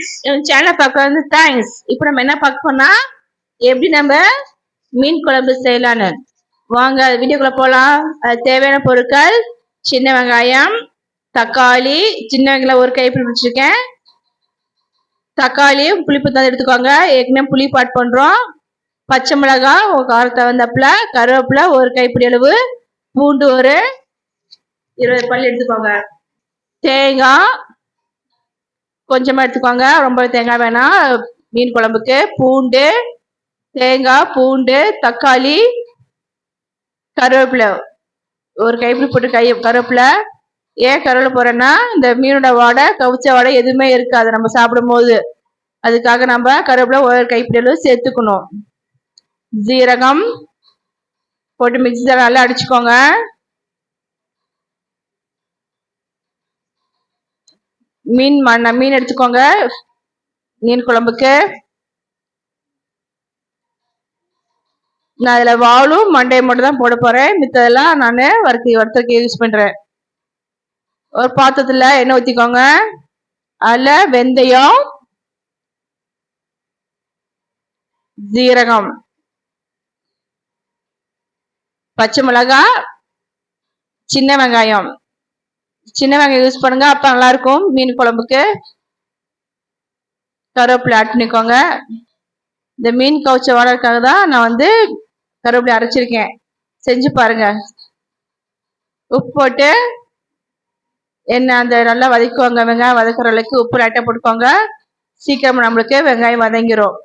Friends, சேனலை பார்க்க வந்து தேங்க்ஸ். இப்போ நம்ம என்ன பார்க்க போனா எப்படி நம்ம மீன் குழம்பு செய்யலான்னு வாங்க வீடியோக்குள்ள போகலாம். அது தேவையான பொருட்கள்: சின்ன வெங்காயம், தக்காளி, சின்ன வெங்காயம் ஒரு கைப்பிடி பிடிச்சிருக்கேன். தக்காளி புளிப்பு தான் எடுத்துக்கோங்க, ஏற்கனவே புளி பாட் பண்றோம். பச்சை மிளகாய் ஒரு காரத்தை வந்தப்பல, கருவேப்பிலை ஒரு கைப்பிடி அளவு, பூண்டு ஒரு 20 பல் எடுத்துக்கோங்க. தேங்காய் கொஞ்சமா எடுத்துக்கோங்க, ரொம்ப தேங்காய் வேணாம் மீன் குழம்புக்கு. பூண்டு, தேங்காய், பூண்டு, தக்காளி, கருவேப்பிலை ஒரு கைப்பிடி போட்டு கருவேப்பிலை. ஏன் கருவேப்பிலை போறேன்னா இந்த மீனோட வாடை, கவுச்ச வாடை எதுவுமே இருக்காது நம்ம சாப்பிடும் போது. அதுக்காக நம்ம கருவேப்பிலை ஒரு கைப்பிடி அளவு சேர்த்துக்கணும். ஜீரகம் போட்டு மிக்சியில் நல்லா அடிச்சுக்கோங்க. மீன் எடுத்துக்கோங்க மீன் குழம்புக்கு. நான் அதுல வாலும் மண்டையை மட்டும் தான் போட போறேன், மித்ததெல்லாம் நான் வறுத்துக்கு யூஸ் பண்றேன். ஒரு பாத்திரத்துல எண்ணெய் ஊத்திக்கோங்க. அதுல வெந்தயம், ஜீரகம், பச்சை மிளகாய், சின்ன வெங்காயம் யூஸ் பண்ணுங்க, அப்ப நல்லா இருக்கும் மீன் குழம்புக்கு. கருவேப்பிலை ஆட் பண்ணிக்கோங்க. இந்த மீன் கவுச்ச வாடகைக்காக தான் நான் வந்து கருவேப்பிலை அரைச்சிருக்கேன், செஞ்சு பாருங்க. உப்பு போட்டு என்ன அந்த நல்லா வதக்குவாங்க. வெங்காயம் வதக்குற அளவுக்கு உப்பு லைட்டா போட்டுக்கோங்க, சீக்கிரமா நம்மளுக்கு வெங்காயம் வதங்கிரும்.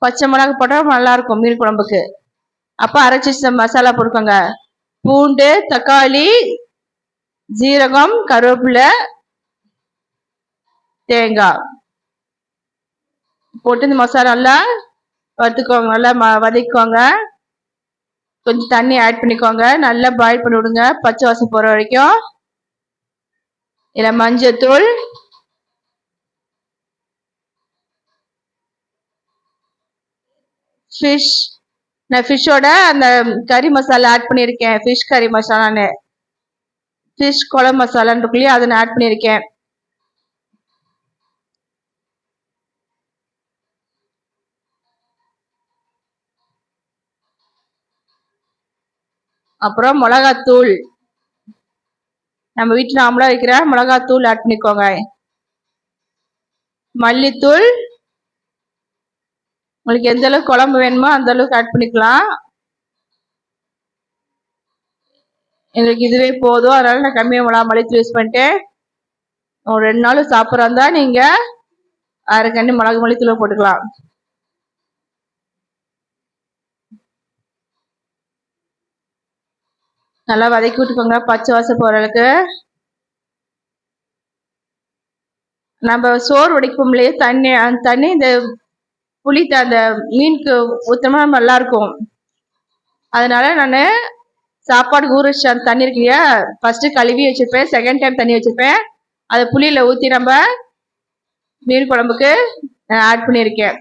பச்சை மிளகாய் போட்டா நல்லா இருக்கும் மீன் குழம்புக்கு. அப்ப அரைச்சி மசாலா போட்டுக்கோங்க. பூண்டு, தக்காளி, ஜீரகம், கருவேப்பிலை, தேங்காய் போட்டு இந்த மசாலா நல்லா வறுத்துக்கோங்க, நல்லா வதக்கிக்கோங்க. கொஞ்சம் தண்ணி ஆட் பண்ணிக்கோங்க, நல்லா பாயில் பண்ணி விடுங்க பச்சை வாசம் போற வரைக்கும். இல்ல மஞ்சத்தூள், நான் ஃபிஷ்ஷோட அந்த கறி மசாலா ஆட் பண்ணியிருக்கேன். ஃபிஷ் கறி மசாலான்னு, ஃபிஷ் குழம்பு மசாலான்னு இருக்குல்லையே, அதை நான் ஆட் பண்ணியிருக்கேன். அப்புறம் மிளகாத்தூள், நம்ம வீட்டில் நாமளா வைக்கிற மிளகாத்தூள் ஆட் பண்ணிக்கோங்க. மல்லித்தூள் உங்களுக்கு எந்த அளவுக்கு குழம்பு வேணுமோ அந்த அளவுக்கு ஆட் பண்ணிக்கலாம். எங்களுக்கு இதுவே போதும், அதனால நான் கம்மியாக மல்லித்தூள் யூஸ் பண்ணிட்டேன். ஒரு 2 நாள் சாப்பிட்றதா நீங்க அரை கண்ணி மல்லித்தூள் போட்டுக்கலாம். நல்லா வதக்கி விட்டுக்கோங்க பச்சை வாசம் போற அளவுக்கு. நம்ம சோறு வடிக்கும் இல்லையே தண்ணி, அந்த தண்ணி இந்த புளி அந்த மீனுக்கு ஊத்தமா நல்லா இருக்கும். அதனால நான் சாப்பாடு ஊற வச்ச அந்த தண்ணி இருக்கு இல்லையா, ஃபர்ஸ்ட் கழுவி வச்சிருப்பேன், செகண்ட் டைம் தண்ணி வச்சிருப்பேன். அதை புளியில ஊற்றி நம்ம மீன் குழம்புக்கு ஆட் பண்ணியிருக்கேன்.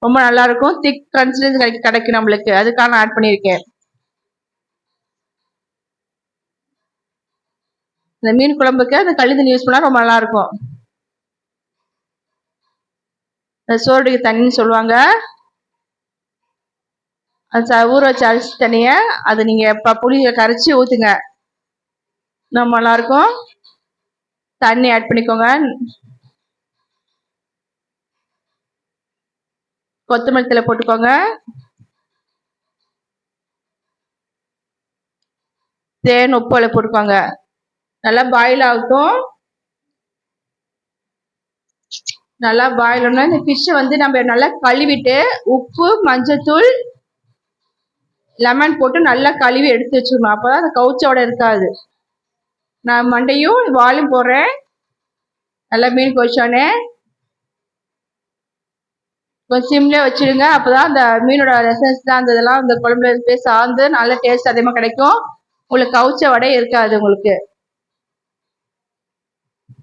ரொம்ப நல்லா இருக்கும், திக் கன்சிஸ்டன்சி கிடைக்கும் நம்மளுக்கு, அதுக்காக நான் ஆட் பண்ணியிருக்கேன். இந்த மீன் குழம்புக்கு அந்த களி தண்ணி யூஸ் பண்ணா ரொம்ப நல்லா இருக்கும். சோறுக்கு தண்ணின்னு சொல்லுவாங்க. ஊற வச்ச அரிசி தண்ணிய அதை நீங்க புளியை கரைச்சி ஊத்துங்க, ரொம்ப நல்லா இருக்கும். தண்ணி ஆட் பண்ணிக்கோங்க. கொத்தமல்லி தழை போட்டுக்கோங்க. தேன், உப்பு போட்டுக்கோங்க. நல்லா பாயில் ஆகட்டும். நல்லா பாயில் ஆனா இந்த ஃபிஷ்ஷை வந்து நம்ம நல்லா கழுவிட்டு உப்பு, மஞ்சத்தூள், லெமன் போட்டு நல்லா கழுவி எடுத்து வச்சுக்கணும், அப்பதான் அந்த கவுச்சோட இருக்காது. நான் மண்டையும் வாலும் போடுறேன். நல்லா மீன் கொதிச்சோடனே கொஞ்சம் சிம்லேயே வச்சிடுங்க, அப்பதான் அந்த மீனோட எசன்ஸ் தான் அந்த இதெல்லாம் அந்த குழம்புல போய் சார்ந்து நல்ல டேஸ்ட் அதிகமாக கிடைக்கும். உங்களுக்கு கவுச்ச வடை இருக்காது உங்களுக்கு.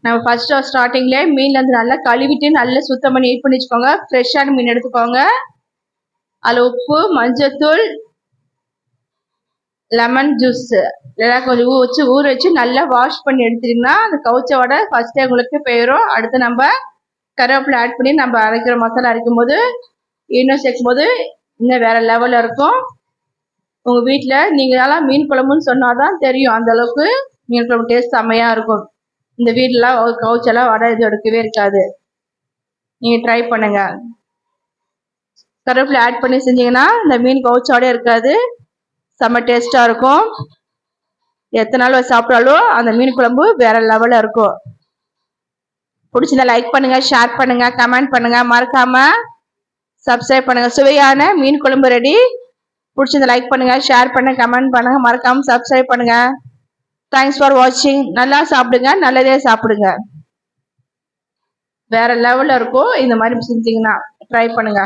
நம்ம ஃபர்ஸ்ட் ஸ்டார்டிங்ல மீன்ல இருந்து நல்லா கழுவிட்டு நல்லா சுத்தம் பண்ணி நீட் பண்ணி வச்சுக்கோங்க. ஃப்ரெஷ்ஷான மீன் எடுத்துக்கோங்க. அதில் உப்பு, மஞ்சத்தூள், லெமன் ஜூஸ் இதெல்லாம் கொஞ்சம் ஊற வச்சு நல்லா வாஷ் பண்ணி எடுத்துட்டீங்கன்னா அந்த கவுச்ச வடை ஃபர்ஸ்டே உங்களுக்கு போயிடும். அடுத்து நம்ம கருவேப்பிலை ஆட் பண்ணி நம்ம அரைக்கிற மசாலா அரைக்கும் போது இன்னும் சேர்க்கும் போது இன்னும் வேற லெவலில் இருக்கும். உங்க வீட்டில் நீங்களாம் மீன் குழம்புன்னு சொன்னாதான் தெரியும் அந்த அளவுக்கு மீன் குழம்பு டேஸ்ட் செம்மையா இருக்கும். இந்த வீட்டிலாம் கவுச்செல்லாம் வடை இது எடுக்கவே இருக்காது. நீங்க ட்ரை பண்ணுங்க. கருவேப்பிலை ஆட் பண்ணி செஞ்சீங்கன்னா இந்த மீன் கவுச்சோடய இருக்காது, செம்ம டேஸ்டா இருக்கும். எத்தனை நாள் சாப்பிட்டாலும் அந்த மீன் குழம்பு வேற லெவலில் இருக்கும். பிடிச்சிருந்தா லைக் பண்ணுங்க, ஷேர் பண்ணுங்க, கமெண்ட் பண்ணுங்க, மறக்காம சப்ஸ்கிரைப் பண்ணுங்க. சுவையான மீன் குழம்பு ரெடி. பிடிச்சிருந்தா லைக் பண்ணுங்க, ஷேர் பண்ணுங்க, கமெண்ட் பண்ணுங்க, மறக்காம சப்ஸ்கிரைப் பண்ணுங்க. தேங்க்ஸ் ஃபார் வாட்சிங். நல்லா சாப்பிடுங்க, நல்லதே சாப்பிடுங்க. வேற லெவல்ல இருக்கும். இந்த மாதிரி செஞ்சீங்கன்னா ட்ரை பண்ணுங்க.